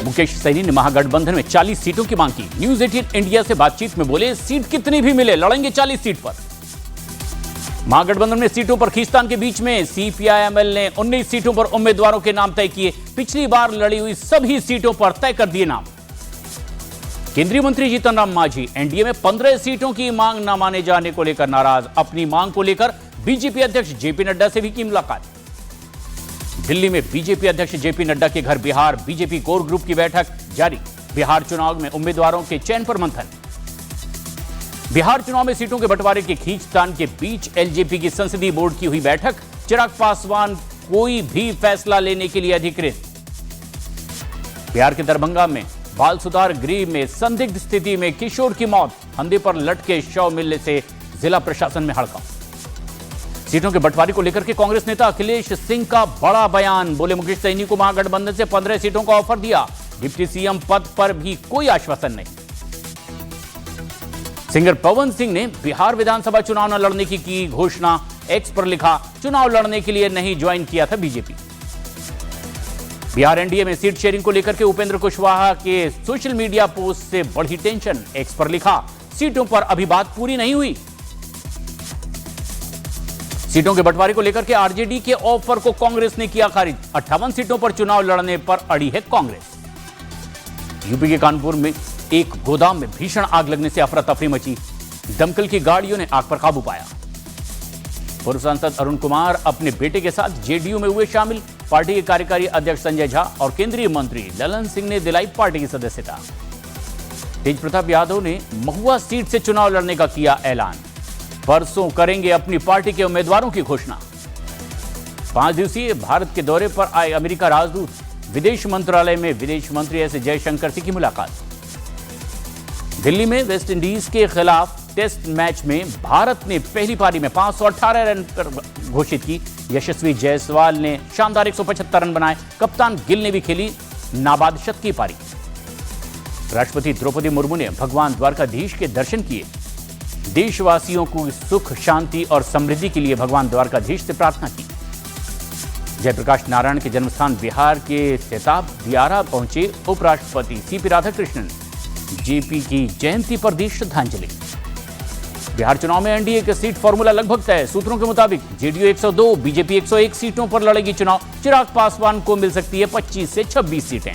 मुकेश सहनी ने महागठबंधन में 40 सीटों की मांग की। न्यूज 18 इंडिया से बातचीत में बोले, सीट कितनी भी मिले लड़ेंगे 40 सीट पर। महागठबंधन में सीटों पर खींचतान के बीच में सीपीआई-एमएल ने 19 सीटों पर उम्मीदवारों के नाम तय किए। पिछली बार लड़ी हुई सभी सीटों पर तय कर दिए नाम। केंद्रीय मंत्री जीतन राम मांझी एनडीए में 15 सीटों की मांग न माने जाने को लेकर नाराज। अपनी मांग को लेकर बीजेपी अध्यक्ष जेपी नड्डा से भी की मुलाकात। दिल्ली में बीजेपी अध्यक्ष जेपी नड्डा के घर बिहार बीजेपी कोर ग्रुप की बैठक जारी। बिहार चुनाव में उम्मीदवारों के चयन पर मंथन। बिहार चुनाव में सीटों के बंटवारे के खींचतान के बीच एलजेपी की संसदीय बोर्ड की हुई बैठक। चिराग पासवान कोई भी फैसला लेने के लिए अधिकृत। बिहार के दरभंगा में बाल सुधार गृह में संदिग्ध स्थिति में किशोर की मौत। फंदे पर लटके शव मिलने से जिला प्रशासन में हड़कंप। सीटों के बंटवारे को लेकर के कांग्रेस नेता अखिलेश सिंह का बड़ा बयान। बोले, मुकेश सहनी को महागठबंधन से 15 सीटों का ऑफर दिया। डिप्टी सीएम पद पर भी कोई आश्वासन नहीं। सिंगर पवन सिंह ने बिहार विधानसभा चुनाव न लड़ने की घोषणा। एक्स पर लिखा, चुनाव लड़ने के लिए नहीं ज्वाइन किया था बीजेपी। बिहार एनडीए में सीट शेयरिंग को लेकर के उपेंद्र कुशवाहा के सोशल मीडिया पोस्ट से बढ़ी टेंशन। एक्स पर लिखा, सीटों पर अभी बात पूरी नहीं हुई। सीटों के बंटवारे को लेकर के आरजेडी के ऑफर को कांग्रेस ने किया खारिज। 58 सीटों पर चुनाव लड़ने पर अड़ी है कांग्रेस। यूपी के कानपुर में एक गोदाम में भीषण आग लगने से अफरा तफरी मची। दमकल की गाड़ियों ने आग पर काबू पाया। पूर्व सांसद अरुण कुमार अपने बेटे के साथ जेडीयू में हुए शामिल। पार्टी के कार्यकारी अध्यक्ष संजय झा और केंद्रीय मंत्री ललन सिंह ने दिलाई पार्टी की सदस्यता। तेज प्रताप यादव ने महुआ सीट से चुनाव लड़ने का किया ऐलान। परसों करेंगे अपनी पार्टी के उम्मीदवारों की घोषणा। 5 दिवसीय भारत के दौरे पर आए अमेरिका राजदूत। विदेश मंत्रालय में विदेश मंत्री एस जयशंकर से की मुलाकात। दिल्ली में वेस्ट इंडीज के खिलाफ टेस्ट मैच में भारत ने पहली पारी में 518 रन घोषित की। यशस्वी जायसवाल ने शानदार 175 रन बनाए। कप्तान गिल ने भी खेली नाबाद शतकीय पारी। राष्ट्रपति द्रौपदी मुर्मू ने भगवान द्वारकाधीश के दर्शन किए। देशवासियों को सुख, शांति और समृद्धि के लिए भगवान द्वारकाधीश से प्रार्थना की। जयप्रकाश नारायण के जन्मस्थान बिहार के सेताब दियारा पहुंचे उपराष्ट्रपति सीपी राधाकृष्णन। जेपी की जयंती पर दी श्रद्धांजलि। बिहार चुनाव में एनडीए के सीट फॉर्मूला लगभग तय। सूत्रों के मुताबिक जेडीयू 102, बीजेपी 101 सीटों पर लड़ेगी चुनाव। चिराग पासवान को मिल सकती है 25 से 26 सीटें।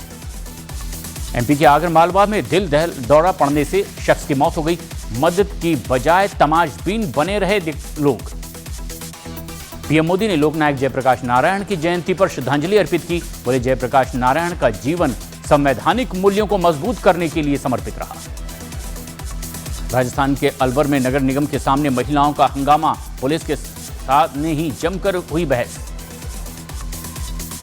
एमपी के आगर मालवा में दिल दौरा पड़ने से शख्स की मौत हो गई। मदद की बजाय तमाशबीन बने रहे लोग। पीएम मोदी ने लोकनायक जयप्रकाश नारायण की जयंती पर श्रद्धांजलि अर्पित की। बोले, जयप्रकाश नारायण का जीवन संवैधानिक मूल्यों को मजबूत करने के लिए समर्पित रहा। राजस्थान के अलवर में नगर निगम के सामने महिलाओं का हंगामा। पुलिस के साथ ने ही जमकर हुई बहस।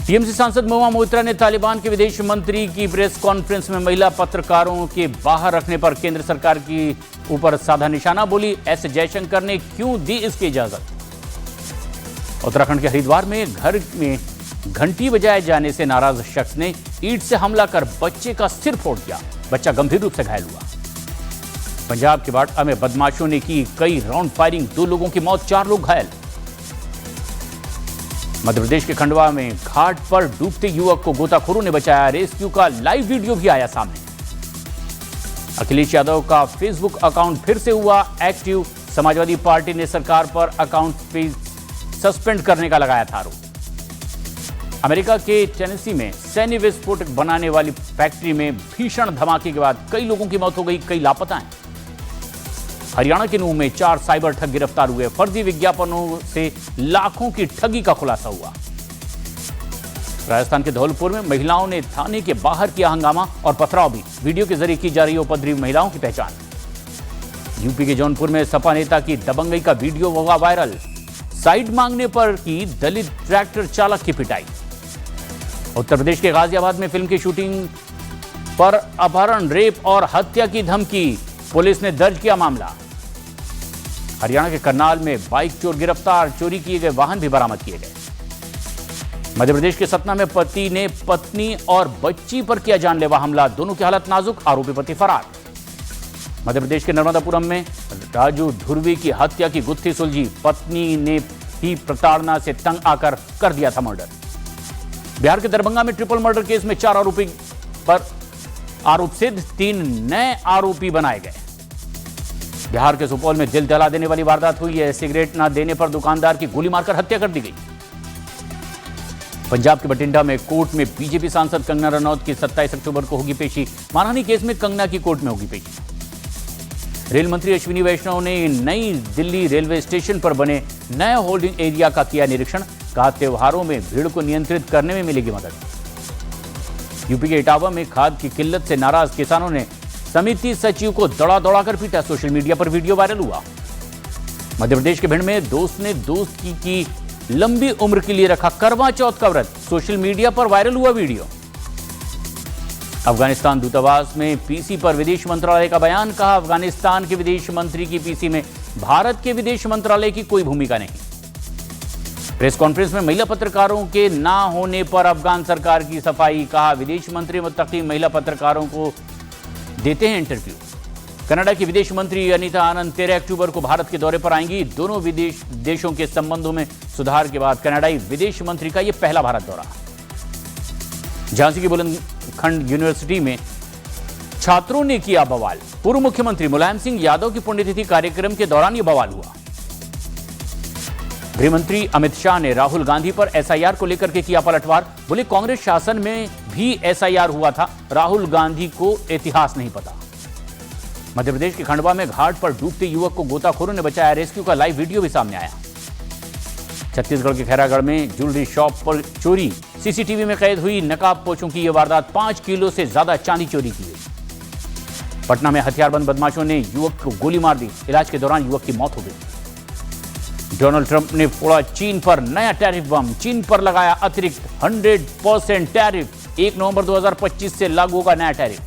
टीएमसी सांसद महुआ मोइत्रा ने तालिबान के विदेश मंत्री की प्रेस कॉन्फ्रेंस में महिला पत्रकारों के बाहर रखने पर केंद्र सरकार की ऊपर साधा निशाना। बोली, एस जयशंकर ने क्यों दी इसकी इजाजत। उत्तराखंड के हरिद्वार में घर में घंटी बजाए जाने से नाराज शख्स ने ईंट से हमला कर बच्चे का सिर फोड़ दिया। बच्चा गंभीर रूप से घायल हुआ। पंजाब के बाढ़ में बदमाशों ने की कई राउंड फायरिंग। 2 लोगों की मौत, 4 लोग घायल। मध्य प्रदेश के खंडवा में घाट पर डूबते युवक को गोताखोरों ने बचाया। रेस्क्यू का लाइव वीडियो भी आया सामने। अखिलेश यादव का फेसबुक अकाउंट फिर से हुआ एक्टिव। समाजवादी पार्टी ने सरकार पर अकाउंट पे सस्पेंड करने का लगाया था आरोप। अमेरिका के टेनेसी में सैन्य विस्फोटक बनाने वाली फैक्ट्री में भीषण धमाके के बाद कई लोगों की मौत हो गई, कई लापता हैं। हरियाणा के नूह में 4 साइबर ठग गिरफ्तार हुए। फर्जी विज्ञापनों से लाखों की ठगी का खुलासा हुआ। राजस्थान के धौलपुर में महिलाओं ने थाने के बाहर किया हंगामा और पथराव भी। वीडियो के जरिए की जा रही उपद्रवी महिलाओं की पहचान। यूपी के जौनपुर में सपा नेता की दबंगई का वीडियो होगा वायरल। साइड मांगने पर की दलित ट्रैक्टर चालक की पिटाई। उत्तर प्रदेश के गाजियाबाद में फिल्म की शूटिंग पर अपहरण, रेप और हत्या की धमकी। पुलिस ने दर्ज किया मामला। हरियाणा के करनाल में बाइक चोर गिरफ्तार। चोरी किए गए वाहन भी बरामद किए गए। मध्य प्रदेश के सतना में पति ने पत्नी और बच्ची पर किया जानलेवा हमला। दोनों की हालत नाजुक, आरोपी पति फरार। मध्य प्रदेश के नर्मदापुरम में राजू धुर्वी की हत्या की गुत्थी सुलझी। पत्नी ने ही प्रताड़ना से तंग आकर कर दिया था मर्डर। बिहार के दरभंगा में ट्रिपल मर्डर केस में 4 आरोपी पर आरोप सिद्ध, 3 नए आरोपी बनाए गए। बिहार के सुपौल में दिल दहला देने वाली वारदात हुई है। सिगरेट न देने पर दुकानदार की गोली मारकर हत्या कर दी गई। पंजाब के बठिंडा में कोर्ट में बीजेपी सांसद कंगना रनौत की 27 अक्टूबर को होगी पेशी। मानहानि केस में कंगना की कोर्ट में होगी पेशी। रेल मंत्री अश्विनी वैष्णव ने नई दिल्ली रेलवे स्टेशन पर बने नए होल्डिंग एरिया का किया निरीक्षण। कहा, त्योहारों में भीड़ को नियंत्रित करने में मिलेगी मदद। यूपी के इटावा में खाद की किल्लत से नाराज किसानों ने समिति सचिव को दौड़ा कर पीटा। सोशल मीडिया पर वीडियो वायरल हुआ। मध्य प्रदेश के भिंड में दोस्त ने दोस्त की लंबी उम्र के लिए रखा करवा चौथ का व्रत। सोशल मीडिया पर वायरल हुआ वीडियो। अफगानिस्तान दूतावास में पीसी पर विदेश मंत्रालय का बयान। कहा, अफगानिस्तान के विदेश मंत्री की पीसी में भारत के विदेश मंत्रालय की कोई भूमिका नहीं। प्रेस कॉन्फ्रेंस में महिला पत्रकारों के ना होने पर अफगान सरकार की सफाई। कहा, विदेश मंत्री मुत्तकी महिला पत्रकारों को देते हैं इंटरव्यू। कनाडा की विदेश मंत्री अनीता आनंद 13 अक्टूबर को भारत के दौरे पर आएंगी। दोनों देशों के संबंधों में सुधार के बाद कनाडाई विदेश मंत्री का यह पहला भारत दौरा। झांसी की बुलंदखंड यूनिवर्सिटी में छात्रों ने किया बवाल। पूर्व मुख्यमंत्री मुलायम सिंह यादव की पुण्यतिथि कार्यक्रम के दौरान यह बवाल हुआ। गृहमंत्री अमित शाह ने राहुल गांधी पर एसआईआर को लेकर के किया पलटवार। बोले, कांग्रेस शासन में भी एसआईआर हुआ था, राहुल गांधी को इतिहास नहीं पता। मध्य प्रदेश के खंडवा में घाट पर डूबते युवक को गोताखोरों ने बचाया। रेस्क्यू का लाइव वीडियो भी सामने आया। छत्तीसगढ़ के खैरागढ़ में ज्वेलरी शॉप पर चोरी, सीसीटीवी में कैद हुई नकाबपोशों की यह वारदात। 5 किलो से ज्यादा चांदी चोरी की गई। पटना में हथियारबंद बदमाशों ने युवक को गोली मार दी। इलाज के दौरान युवक की मौत हो गई। डोनाल्ड ट्रंप ने फोड़ा चीन पर नया टैरिफ बम। चीन पर लगाया अतिरिक्त 100% टैरिफ। 1 नवंबर 2025 से लागू होगा नया टैरिफ।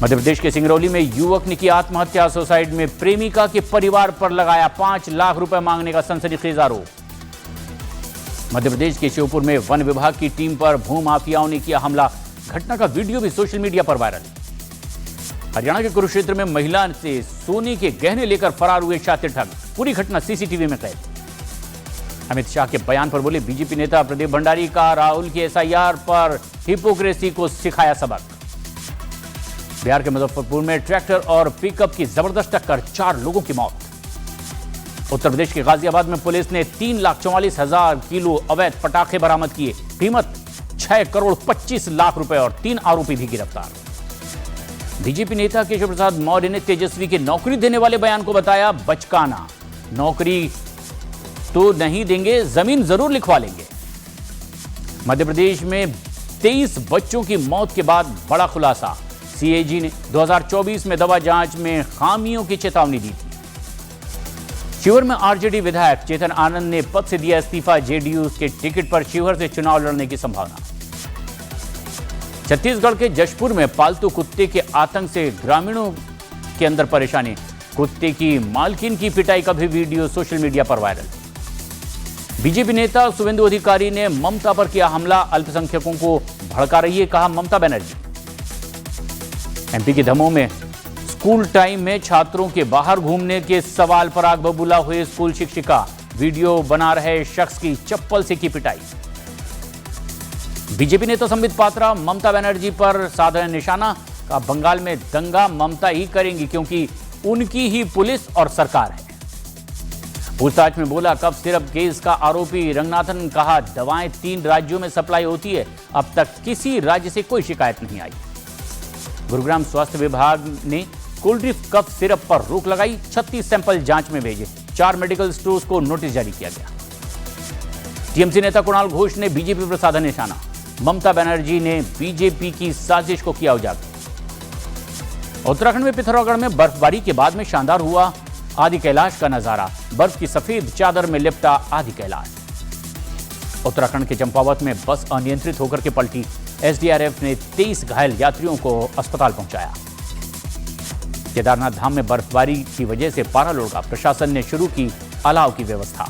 मध्य प्रदेश के सिंगरौली में युवक ने की आत्महत्या। सुसाइड में प्रेमिका के परिवार पर लगाया 5 लाख रुपए मांगने का सनसनीखेज आरोप। मध्य प्रदेश के श्योपुर में वन विभाग की टीम पर भूमाफियाओं ने किया हमला। घटना का वीडियो भी सोशल मीडिया पर वायरल। हरियाणा के कुरुक्षेत्र में महिला से सोने के गहने लेकर फरार हुए शातिर ठग। पूरी घटना सीसीटीवी में कैद। अमित शाह के बयान पर बोले बीजेपी नेता प्रदीप भंडारी का, राहुल की एसआईआर पर हिपोक्रेसी को सिखाया सबक। बिहार के मुजफ्फरपुर में ट्रैक्टर और पिकअप की जबरदस्त टक्कर, 4 लोगों की मौत। उत्तर प्रदेश के गाजियाबाद में पुलिस ने 3,44,000 किलो अवैध पटाखे बरामद किए। कीमत 6 करोड़ 25 लाख रुपए और 3 आरोपी भी गिरफ्तार। बीजेपी नेता केशव प्रसाद मौर्य ने तेजस्वी के नौकरी देने वाले बयान को बताया बचकाना। नौकरी तो नहीं देंगे, जमीन जरूर लिखवा लेंगे। मध्य प्रदेश में 23 बच्चों की मौत के बाद बड़ा खुलासा। सीएजी ने 2024 में दवा जांच में खामियों की चेतावनी दी थी। शिवहर में आरजेडी विधायक चेतन आनंद ने पद से दिया इस्तीफा। जेडीयू के टिकट पर शिवहर से चुनाव लड़ने की संभावना। छत्तीसगढ़ के जशपुर में पालतू कुत्ते के आतंक से ग्रामीणों के अंदर परेशानी। कुत्ते की मालकिन की पिटाई का भी वीडियो सोशल मीडिया पर वायरल। बीजेपी नेता शुभेंदु अधिकारी ने ममता पर किया हमला। अल्पसंख्यकों को भड़का रही है, कहा ममता बनर्जी। एमपी के दमोह में स्कूल टाइम में छात्रों के बाहर घूमने के सवाल पर आग बबूला हुए स्कूल शिक्षिका। वीडियो बना रहे शख्स की चप्पल से की पिटाई। बीजेपी नेता संबित पात्रा ममता बनर्जी पर साधा निशाना। का बंगाल में दंगा ममता ही करेंगी क्योंकि उनकी ही पुलिस और सरकार है। पूछताछ में बोला कफ सिरप केस का आरोपी रंगनाथन। कहा दवाएं 3 राज्यों में सप्लाई होती है, अब तक किसी राज्य से कोई शिकायत नहीं आई। गुरुग्राम स्वास्थ्य विभाग ने कोल्ड ड्रिंक कफ सिरप पर रोक लगाई। 36 सैंपल जांच में भेजे। 4 मेडिकल स्टोर्स को नोटिस जारी किया गया। टीएमसी नेता कुणाल घोष ने बीजेपी पर साधा निशाना। ममता बनर्जी ने बीजेपी की साजिश को किया उजागर। उत्तराखंड में पिथौरागढ़ में बर्फबारी के बाद में शानदार हुआ आदि कैलाश का नजारा। बर्फ की सफेद चादर में लिपटा आदि कैलाश। उत्तराखंड के चंपावत में बस अनियंत्रित होकर के पलटी। एसडीआरएफ ने 23 घायल यात्रियों को अस्पताल पहुंचाया। केदारनाथ धाम में बर्फबारी की वजह से पारा लुढ़का। प्रशासन ने शुरू की अलाव की व्यवस्था।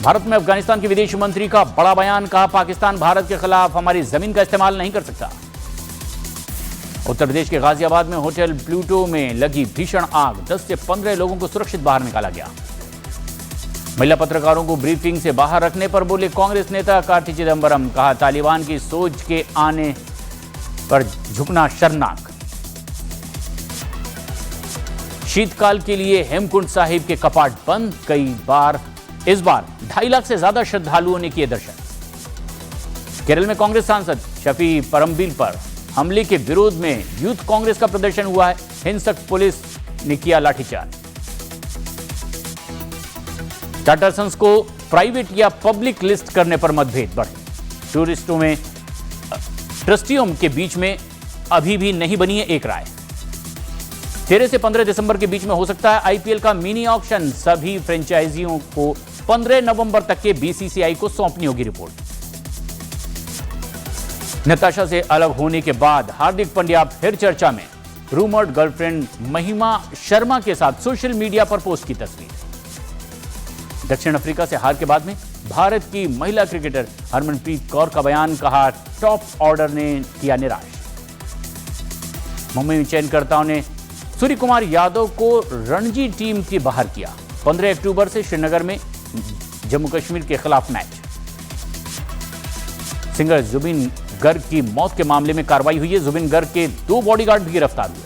भारत में अफगानिस्तान के विदेश मंत्री का बड़ा बयान। कहा पाकिस्तान भारत के खिलाफ हमारी जमीन का इस्तेमाल नहीं कर सकता। उत्तर प्रदेश के गाजियाबाद में होटल प्लूटो में लगी भीषण आग। 10 से 15 लोगों को सुरक्षित बाहर निकाला गया। महिला पत्रकारों को ब्रीफिंग से बाहर रखने पर बोले कांग्रेस नेता कार्ति चिदंबरम। कहा तालिबान की सोच के आने पर झुकना शर्मनाक। शीतकाल के लिए हेमकुंड साहिब के कपाट बंद। इस बार 2.5 लाख से ज्यादा श्रद्धालुओं ने किए दर्शन। केरल में कांग्रेस सांसद शफी परम्बील पर हमले के विरोध में यूथ कांग्रेस का प्रदर्शन हुआ है। हिंसक पुलिस ने किया लाठीचार्ज। टाटा सन्स को प्राइवेट या पब्लिक लिस्ट करने पर मतभेद बढ़े। ट्रस्टियों के बीच में अभी भी नहीं बनी है एक राय। 13 से 15 दिसंबर के बीच में हो सकता है आईपीएल का मिनी ऑक्शन। सभी फ्रेंचाइजियों को 15 नवंबर तक के बीसीसीआई को सौंपनी होगी रिपोर्ट। नताशा से अलग होने के बाद हार्दिक पांड्या फिर चर्चा में। रूमर्ड गर्लफ्रेंड महिमा शर्मा के साथ सोशल मीडिया पर पोस्ट की तस्वीर। दक्षिण अफ्रीका से हार के बाद में भारत की महिला क्रिकेटर हरमनप्रीत कौर का बयान। कहा टॉप ऑर्डर ने किया निराश। मुंबई में चयनकर्ताओं ने सूर्य कुमार यादव को रणजी टीम के बाहर किया। 15 अक्टूबर से श्रीनगर में जम्मू कश्मीर के खिलाफ मैच। सिंगर जुबिन गर्ग की मौत के मामले में कार्रवाई हुई है। जुबिन गर्ग के 2 बॉडीगार्ड भी गिरफ्तार हुए।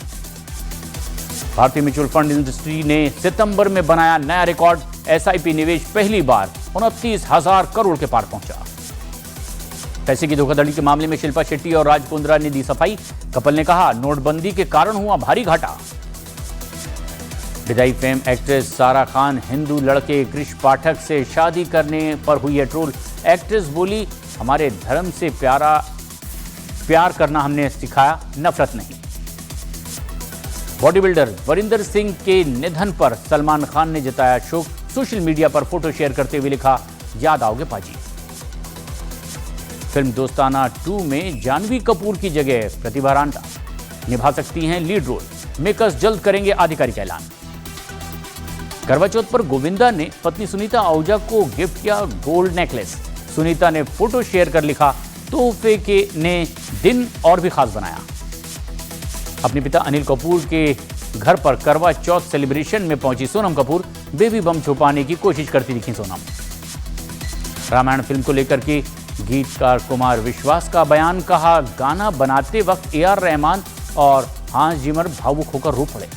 भारतीय म्यूचुअल फंड इंडस्ट्री ने सितंबर में बनाया नया रिकॉर्ड। एसआईपी निवेश पहली बार 29,000 करोड़ के पार पहुंचा। पैसे की धोखाधड़ी के मामले में शिल्पा शेट्टी और राज कुंद्रा ने दी सफाई। कपिल ने कहा नोटबंदी के कारण हुआ भारी घाटा। विदाई फेम एक्ट्रेस सारा खान हिंदू लड़के कृष पाठक से शादी करने पर हुई है ट्रोल। एक्ट्रेस बोली हमारे धर्म से प्यार करना हमने सिखाया, नफरत नहीं। बॉडी बिल्डर वरिंदर सिंह के निधन पर सलमान खान ने जताया शोक। सोशल मीडिया पर फोटो शेयर करते हुए लिखा याद आओगे पाजी। फिल्म दोस्ताना 2 में जानवी कपूर की जगह प्रतिभा रांटा निभा सकती हैं लीड रोल। मेकर्स जल्द करेंगे आधिकारिक ऐलान। करवा चौथ पर गोविंदा ने पत्नी सुनीता आहूजा को गिफ्ट किया गोल्ड नेकलेस। सुनीता ने फोटो शेयर कर लिखा तोहफे के ने दिन और भी खास बनाया। अपने पिता अनिल कपूर के घर पर करवा चौथ सेलिब्रेशन में पहुंची सोनम कपूर। बेबी बम छुपाने की कोशिश करती दिखी सोनम। रामायण फिल्म को लेकर के गीतकार कुमार विश्वास का बयान। कहा गाना बनाते वक्त AR रहमान और हांस जिमर भावुक होकर रो पड़े।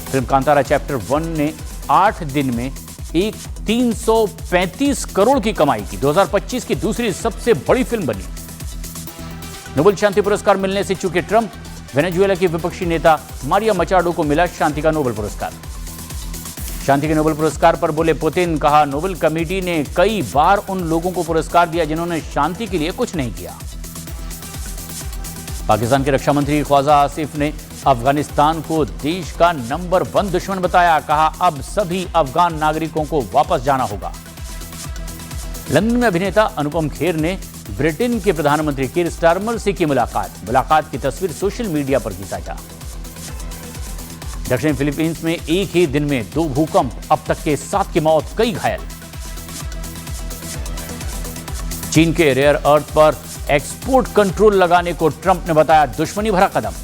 फिल्म कांतारा चैप्टर 1 ने 8 दिन में 335 करोड़ की कमाई की। 2025 की दूसरी सबसे बड़ी फिल्म बनी। नोबेल शांति पुरस्कार मिलने से चूके ट्रंप। वेनेजुएला की विपक्षी नेता मारिया मचाडो को मिला शांति का नोबेल पुरस्कार। शांति के नोबेल पुरस्कार पर बोले पुतिन। कहा नोबेल कमेटी ने कई बार उन लोगों को पुरस्कार दिया जिन्होंने शांति के लिए कुछ नहीं किया। पाकिस्तान के रक्षा मंत्री ख्वाजा आसिफ ने अफगानिस्तान को देश का नंबर 1 दुश्मन बताया। कहा अब सभी अफगान नागरिकों को वापस जाना होगा। लंदन में अभिनेता अनुपम खेर ने ब्रिटेन के प्रधानमंत्री कीर स्टारमर से की मुलाकात की तस्वीर सोशल मीडिया पर की साझा। दक्षिण फिलीपींस में एक ही दिन में 2 भूकंप, अब तक के 7 की मौत, कई घायल। चीन के रेयर अर्थ पर एक्सपोर्ट कंट्रोल लगाने को ट्रंप ने बताया दुश्मनी भरा कदम।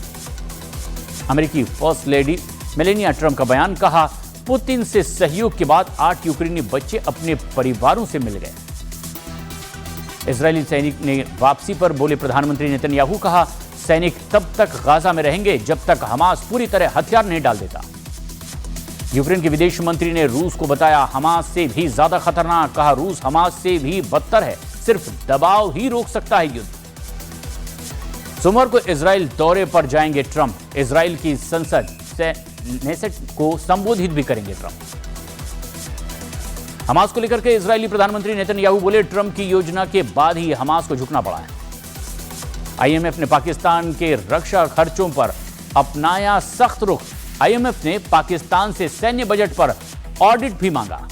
अमेरिकी फर्स्ट लेडी मेलेनिया ट्रंप का बयान। कहा पुतिन से सहयोग के बाद 8 यूक्रेनी बच्चे अपने परिवारों से मिल गए। इजरायली सैनिक ने वापसी पर बोले प्रधानमंत्री नेतन्याहू। कहा सैनिक तब तक गाजा में रहेंगे जब तक हमास पूरी तरह हथियार नहीं डाल देता। यूक्रेन के विदेश मंत्री ने रूस को बताया हमास से भी ज्यादा खतरनाक। कहा रूस हमास से भी बदतर है, सिर्फ दबाव ही रोक सकता है युद्ध। सोमवार को इजरायल दौरे पर जाएंगे ट्रंप। इजरायल की संसद नेसेट को संबोधित भी करेंगे ट्रंप। हमास को लेकर के इजरायली प्रधानमंत्री नेतन्याहू बोले ट्रंप की योजना के बाद ही हमास को झुकना पड़ा है। आईएमएफ ने पाकिस्तान के रक्षा खर्चों पर अपनाया सख्त रुख। आईएमएफ ने पाकिस्तान से सैन्य बजट पर ऑडिट भी मांगा।